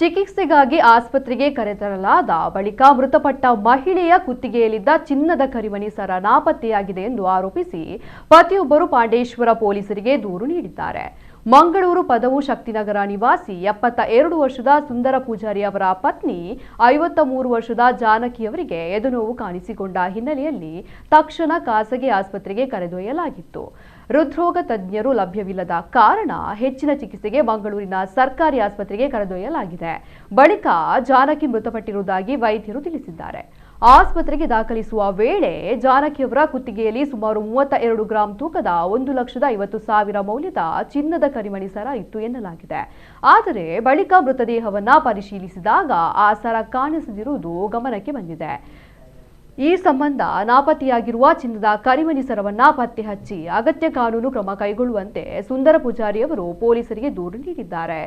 ಚಿಕಿತ್ಸೆಗಾಗಿ ಆಸ್ಪತ್ರೆಗೆ ಕರೆತರಲಾದ ಬಳಿಕ ಮೃತಪಟ್ಟ ಮಹಿಳೆಯ ಕುತ್ತಿಗೆಯಲ್ಲಿದ್ದ ಚಿನ್ನದ ಕರಿಮಣಿ ಸರ ನಾಪತ್ತೆಯಾಗಿದೆ ಎಂದು ಆರೋಪಿಸಿ ಪತಿಯೊಬ್ಬರು ಪಾಂಡೇಶ್ವರ ಪೊಲೀಸರಿಗೆ ದೂರು ನೀಡಿದ್ದಾರೆ. ಮಂಗಳೂರು ಪದವು ಶಕ್ತಿನಗರ ನಿವಾಸಿ 72 ವರ್ಷದ ಸುಂದರ ಪೂಜಾರಿ ಅವರ ಪತ್ನಿ 53 ವರ್ಷದ ಜಾನಕಿಯವರಿಗೆ ಎದೆನೋವು ಕಾಣಿಸಿಕೊಂಡ ಹಿನ್ನೆಲೆಯಲ್ಲಿ ತಕ್ಷಣ ಖಾಸಗಿ ಆಸ್ಪತ್ರೆಗೆ ಕರೆದೊಯ್ಯಲಾಗಿತ್ತು. ಹೃದ್ರೋಗ ತಜ್ಞರು ಲಭ್ಯವಿಲ್ಲದ ಕಾರಣ ಹೆಚ್ಚಿನ ಚಿಕಿತ್ಸೆಗೆ ಮಂಗಳೂರಿನ ಸರ್ಕಾರಿ ಆಸ್ಪತ್ರೆಗೆ ಕರೆದೊಯ್ಯಲಾಗಿದೆ. ಬಳಿಕ ಜಾನಕಿ ಮೃತಪಟ್ಟಿರುವುದಾಗಿ ವೈದ್ಯರು ತಿಳಿಸಿದ್ದಾರೆ. ಆಸ್ಪತ್ರೆಗೆ ದಾಖಲಿಸುವ ವೇಳೆ ಜಾನಕಿಯವರ ಕುತ್ತಿಗೆಯಲ್ಲಿ ಸುಮಾರು 32 ಗ್ರಾಂ ತೂಕದ 1,50,000 ಮೌಲ್ಯದ ಚಿನ್ನದ ಕರಿಮಣಿ ಸರ ಇತ್ತು ಎನ್ನಲಾಗಿದೆ. ಆದರೆ ಬಳಿಕ ಮೃತದೇಹವನ್ನ ಪರಿಶೀಲಿಸಿದಾಗ ಆ ಸರ ಕಾಣಿಸದಿರುವುದು ಗಮನಕ್ಕೆ ಬಂದಿದೆ. ಈ ಸಂಬಂಧ ನಾಪತ್ತೆಯಾಗಿರುವ ಚಿನ್ನದ ಕರಿಮಣಿ ಸರವನ್ನ ಪತ್ತೆ ಹಚ್ಚಿ ಅಗತ್ಯ ಕಾನೂನು ಕ್ರಮ ಕೈಗೊಳ್ಳುವಂತೆ ಸುಂದರ ಪೂಜಾರಿ ಅವರು ಪೊಲೀಸರಿಗೆ ದೂರು ನೀಡಿದ್ದಾರೆ.